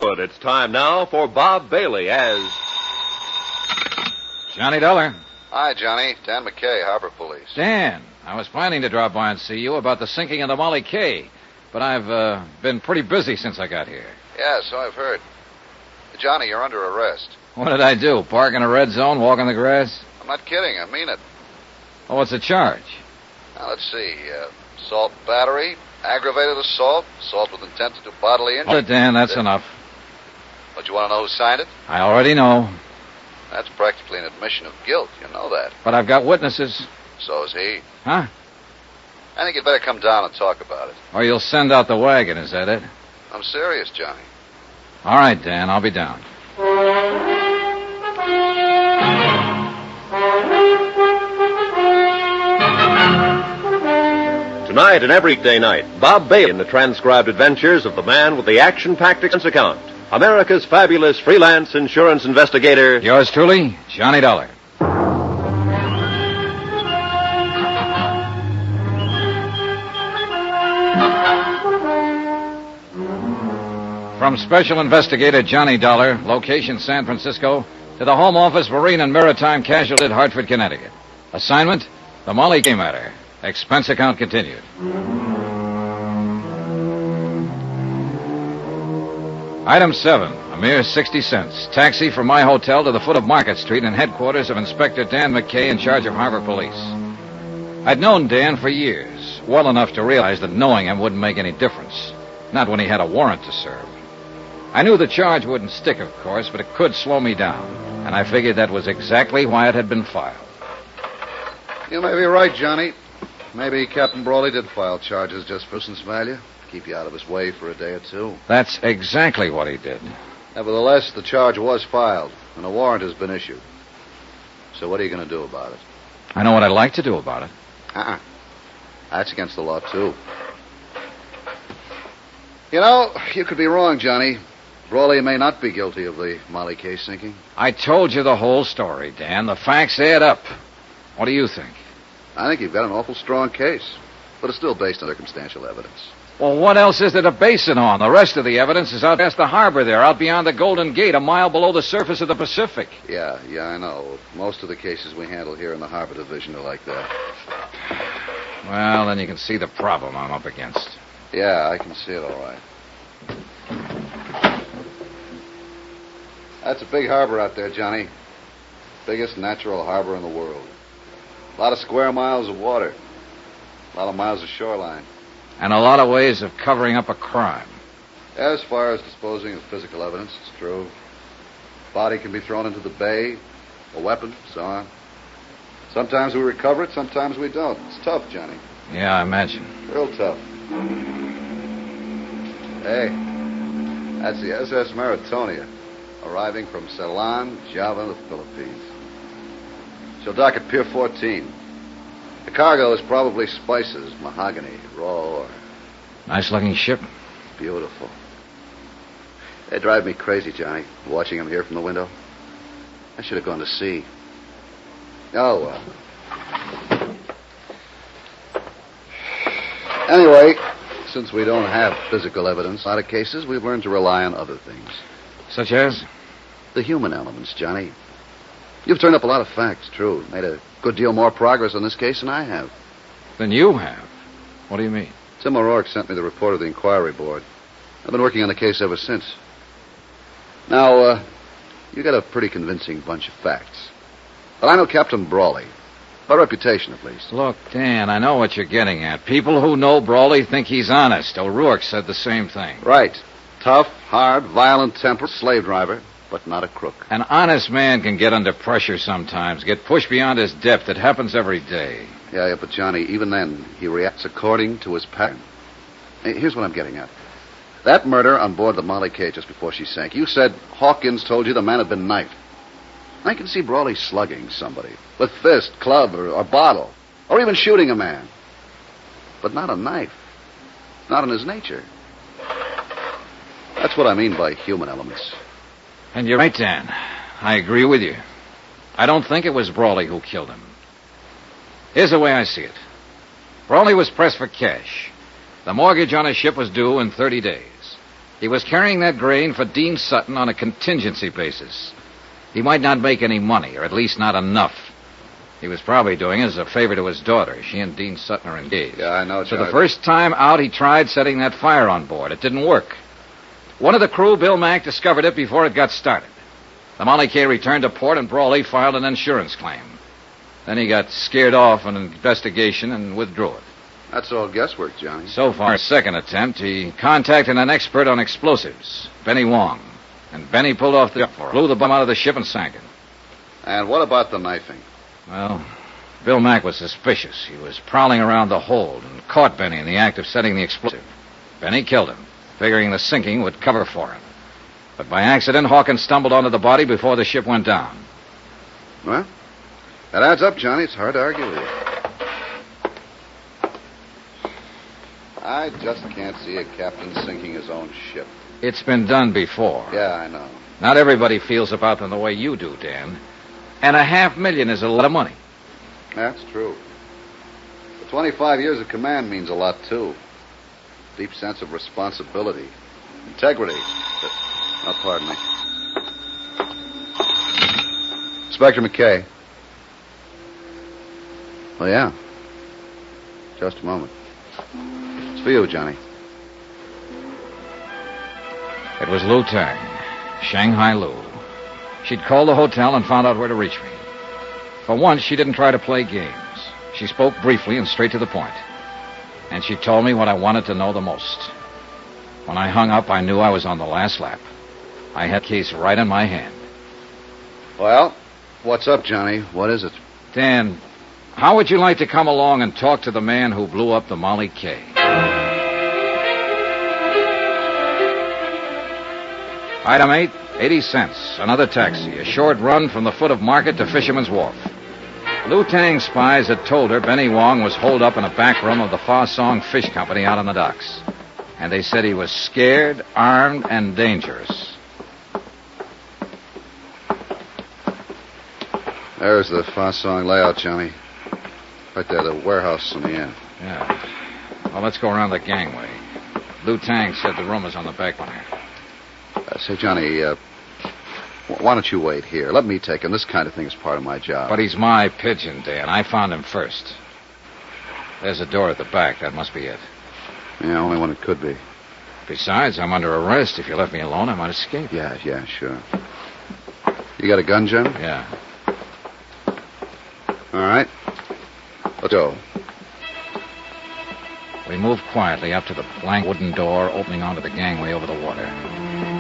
Good. It's time now for Bob Bailey as... Johnny Dollar. Hi, Johnny. Dan McKay, Harbor Police. Dan, I was planning to drop by and see you about the sinking of the Molly K, but I've been pretty busy since I got here. Yeah, so I've heard. Johnny, you're under arrest. What did I do? Park in a red zone, walk in the grass? I'm not kidding. I mean it. Oh, what's the charge? Now, let's see. Assault battery, aggravated assault, assault with intent to do bodily injury. Oh, Dan, that's enough. But you want to know who signed it? I already know. That's practically an admission of guilt. You know that. But I've got witnesses. So is he. Huh? I think you'd better come down and talk about it. Or you'll send out the wagon, is that it? I'm serious, Johnny. All right, Dan, I'll be down. Tonight and every day night, Bob Bailey in the transcribed adventures of the man with the action-packed expense account. America's fabulous freelance insurance investigator. Yours truly, Johnny Dollar. From Special Investigator Johnny Dollar, location San Francisco, to the Home Office Marine and Maritime Casualty at Hartford, Connecticut. Assignment, the Molly K matter. Expense account continued. Item 7, a mere 60 cents. Taxi from my hotel to the foot of Market Street and headquarters of Inspector Dan McKay in charge of Harbor Police. I'd known Dan for years, well enough to realize that knowing him wouldn't make any difference. Not when he had a warrant to serve. I knew the charge wouldn't stick, of course, but it could slow me down, and I figured that was exactly why it had been filed. You may be right, Johnny. Maybe Captain Brawley did file charges just for nuisance value. Keep you out of his way for a day or two. That's exactly what he did. Nevertheless, the charge was filed, and a warrant has been issued. So what are you going to do about it? I know what I'd like to do about it. That's against the law, too. You know, you could be wrong, Johnny. Brawley may not be guilty of the Molly K sinking. I told you the whole story, Dan. The facts add up. What do you think? I think you've got an awful strong case, but it's still based on circumstantial evidence. Well, what else is there to base it on? The rest of the evidence is out past the harbor there, out beyond the Golden Gate, a mile below the surface of the Pacific. Yeah, I know. Most of the cases we handle here in the Harbor Division are like that. Well, then you can see the problem I'm up against. Yeah, I can see it all right. That's a big harbor out there, Johnny. Biggest natural harbor in the world. A lot of square miles of water. A lot of miles of shoreline. And a lot of ways of covering up a crime. As far as disposing of physical evidence, it's true. Body can be thrown into the bay, a weapon, so on. Sometimes we recover it, sometimes we don't. It's tough, Johnny. Yeah, I imagine. Real tough. Hey, that's the SS Maritonia, arriving from Ceylon, Java, the Philippines. She'll dock at Pier 14. The cargo is probably spices, mahogany, raw ore. Nice-looking ship. Beautiful. They drive me crazy, Johnny, watching them here from the window. I should have gone to sea. Oh, well. Anyway, since we don't have physical evidence in a lot of cases, we've learned to rely on other things. Such as? The human elements, Johnny. You've turned up a lot of facts, true. Made a good deal more progress on this case than I have. Than you have? What do you mean? Tim O'Rourke sent me the report of the inquiry board. I've been working on the case ever since. Now, you got a pretty convincing bunch of facts. But I know Captain Brawley. By reputation, at least. Look, Dan, I know what you're getting at. People who know Brawley think he's honest. O'Rourke said the same thing. Right. Tough, hard, violent-tempered, slave driver, but not a crook. An honest man can get under pressure sometimes, get pushed beyond his depth. It happens every day. Yeah, but Johnny, even then, he reacts according to his pattern. Here's what I'm getting at. That murder on board the Molly K just before she sank, you said Hawkins told you the man had been knifed. I can see Brawley slugging somebody with fist, club, or bottle, or even shooting a man. But not a knife. Not in his nature. That's what I mean by human elements. And you're right, Dan. I agree with you. I don't think it was Brawley who killed him. Here's the way I see it. Brawley was pressed for cash. The mortgage on his ship was due in 30 days. He was carrying that grain for Dean Sutton on a contingency basis. He might not make any money, or at least not enough. He was probably doing it as a favor to his daughter. She and Dean Sutton are engaged. Yeah, I know, So Charlie. the first time out, he tried setting that fire on board. It didn't work. One of the crew, Bill Mack, discovered it before it got started. The Molly K returned to port, and Brawley filed an insurance claim. Then he got scared off an investigation and withdrew it. That's all guesswork, Johnny. So far, second attempt, he contacted an expert on explosives, Benny Wong. And Benny pulled off the for blew the bomb out of the ship and sank it. And what about the knifing? Well, Bill Mack was suspicious. He was prowling around the hold and caught Benny in the act of setting the explosive. Benny killed him, figuring the sinking would cover for him. But by accident, Hawkins stumbled onto the body before the ship went down. Well, that adds up, Johnny. It's hard to argue with you. I just can't see a captain sinking his own ship. It's been done before. Yeah, I know. Not everybody feels about them the way you do, Dan. And $500,000 is a lot of money. That's true. But 25 years of command means a lot, too. Deep sense of responsibility. Integrity. Oh, pardon me. Inspector McKay. Oh, yeah. Just a moment. It's for you, Johnny. It was Lou Tang, Shanghai Lou. She'd called the hotel and found out where to reach me. For once, she didn't try to play games. She spoke briefly and straight to the point. And she told me what I wanted to know the most. When I hung up, I knew I was on the last lap. I had the case right in my hand. Well, what's up, Johnny? What is it? Dan, how would you like to come along and talk to the man who blew up the Molly K? Item 8, 80 cents. Another taxi. A short run from the foot of Market to Fisherman's Wharf. Lou Tang's spies had told her Benny Wong was holed up in a back room of the Fa Song Fish Company out on the docks. And they said he was scared, armed, and dangerous. There's the Fa Song layout, Johnny. Right there, the warehouse on the end. Yeah. Well, let's go around the gangway. Lou Tang said the room is on the back one here. Say, Johnny, why don't you wait here? Let me take him. This kind of thing is part of my job. But he's my pigeon, Dan. I found him first. There's a door at the back. That must be it. Yeah, only one it could be. Besides, I'm under arrest. If you left me alone, I might escape. Yeah, sure. You got a gun, Johnny? Yeah. All right. Let's go. We moved quietly up to the blank wooden door opening onto the gangway over the water.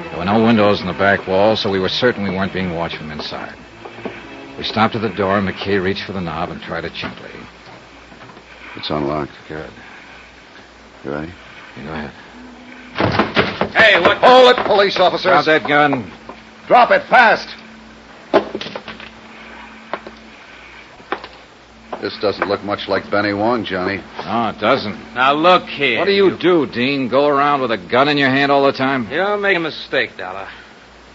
There were no windows in the back wall, so we were certain we weren't being watched from inside. We stopped at the door, and McKay reached for the knob and tried it gently. It's unlocked. Good. You ready? You go ahead. Hey, what? Hold it, police officers. Drop that gun. Drop it fast. This doesn't look much like Benny Wong, Johnny. No, it doesn't. Now, look here. What do you do, Dean? Go around with a gun in your hand all the time? You're making a mistake, Dollar.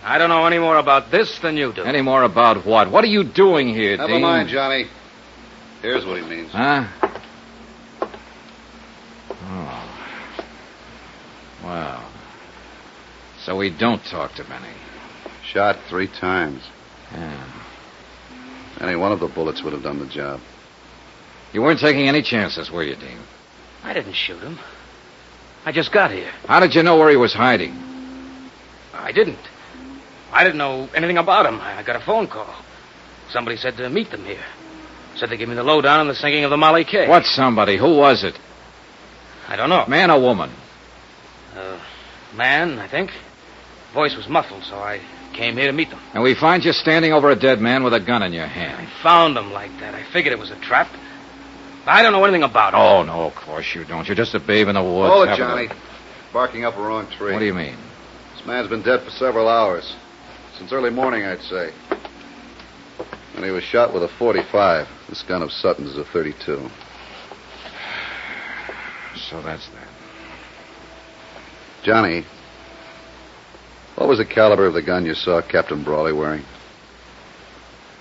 I don't know any more about this than you do. Any more about what? What are you doing here, Never Dean? mind, Johnny. Here's what he means. Huh? Oh. Well. So we don't talk to Benny. Shot 3 times. Yeah. Any one of the bullets would have done the job. You weren't taking any chances, were you, Dean? I didn't shoot him. I just got here. How did you know where he was hiding? I didn't. I didn't know anything about him. I got a phone call. Somebody said to meet them here. Said they gave me the lowdown on the sinking of the Molly K. What somebody? Who was it? I don't know. Man or woman? Man, I think. Voice was muffled, so I came here to meet them. And we find you standing over a dead man with a gun in your hand. I found them like that. I figured it was a trap. I don't know anything about it. Oh, no, of course you don't. You're just a babe in the woods. Hold it, having Johnny. Barking up a wrong tree. What do you mean? This man's been dead for several hours. Since early morning, I'd say. And he was shot with a .45. This gun of Sutton's is a .32. So that's that. Johnny, what was the caliber of the gun you saw Captain Brawley wearing?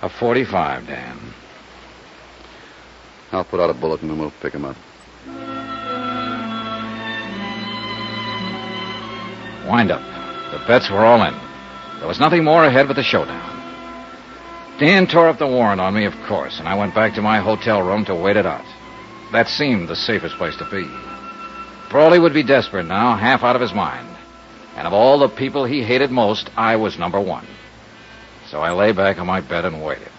A .45, Dan. I'll put out a bulletin and we'll pick him up. Wind up. The bets were all in. There was nothing more ahead but the showdown. Dan tore up the warrant on me, of course, and I went back to my hotel room to wait it out. That seemed the safest place to be. Brawley would be desperate now, half out of his mind. And of all the people he hated most, I was number one. So I lay back on my bed and waited.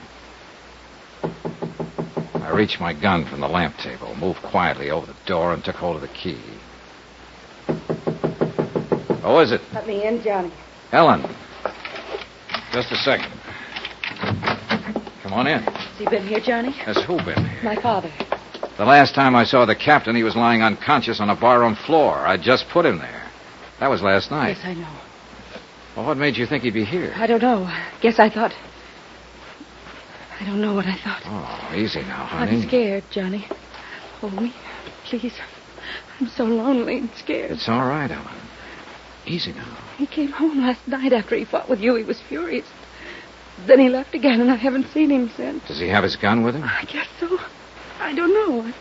I reached my gun from the lamp table, moved quietly over the door, and took hold of the key. Who is it? Let me in, Johnny. Ellen. Just a second. Come on in. Has he been here, Johnny? Has who been here? My father. The last time I saw the captain, he was lying unconscious on a barroom floor. I just put him there. That was last night. Yes, I know. Well, what made you think he'd be here? I don't know. Guess I thought... I don't know what I thought. Oh, easy now, honey. I'm scared, Johnny. Hold me, please. I'm so lonely and scared. It's all right, Ellen. Easy now. He came home last night after he fought with you. He was furious. Then he left again, and I haven't seen him since. Does he have his gun with him? I guess so. I don't know.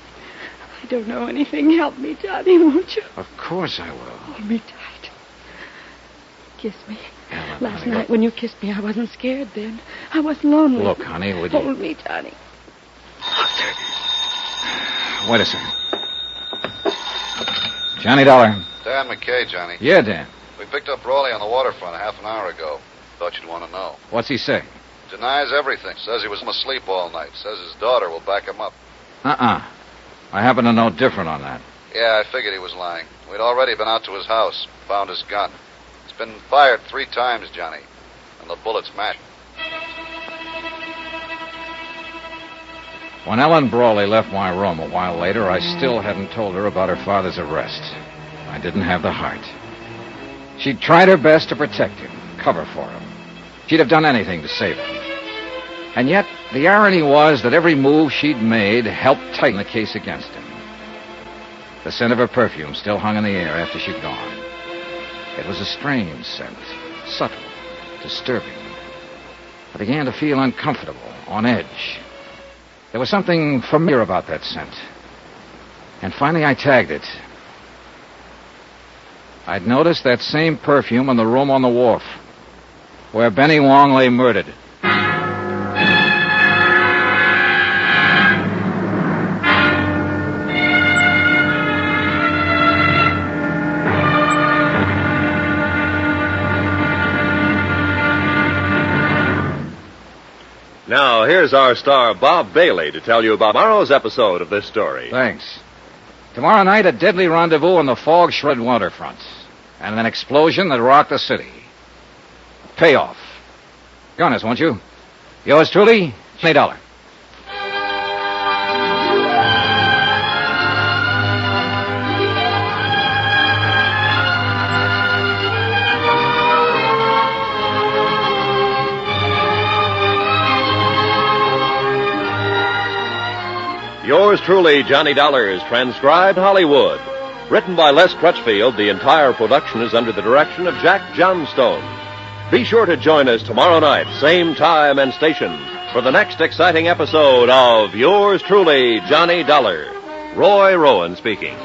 I don't know anything. Help me, Johnny, won't you? Of course I will. Hold me tight. Kiss me. Ellen, Last honey, night look. when you kissed me, I wasn't scared then. I wasn't lonely. Look, honey, would you... Hold me, Johnny. Closer. Wait a second. Johnny Dollar. Dan McKay, Johnny. Yeah, Dan. We picked up Brawley on the waterfront half an hour ago. Thought you'd want to know. What's he say? Denies everything. Says he was asleep all night. Says his daughter will back him up. I happen to know different on that. Yeah, I figured he was lying. We'd already been out to his house. Found his gun. It's been fired 3 times, Johnny. And the bullets match. When Ellen Brawley left my room a while later, I still hadn't told her about her father's arrest. I didn't have the heart. She'd tried her best to protect him, cover for him. She'd have done anything to save him. And yet, the irony was that every move she'd made helped tighten the case against him. The scent of her perfume still hung in the air after she'd gone. It was a strange scent, subtle, disturbing. I began to feel uncomfortable, on edge. There was something familiar about that scent. And finally I tagged it. I'd noticed that same perfume in the room on the wharf, where Benny Wong lay murdered. Now, here's our star, Bob Bailey, to tell you about tomorrow's episode of this story. Thanks. Tomorrow night, a deadly rendezvous on the fog-shrouded waterfront. And an explosion that rocked the city. Payoff. Join us, won't you? Yours truly, Johnny Dollar. Yours truly, Johnny Dollar, is transcribed in Hollywood. Written by Les Crutchfield, the entire production is under the direction of Jack Johnstone. Be sure to join us tomorrow night, same time and station, for the next exciting episode of Yours truly, Johnny Dollar. Roy Rowan speaking.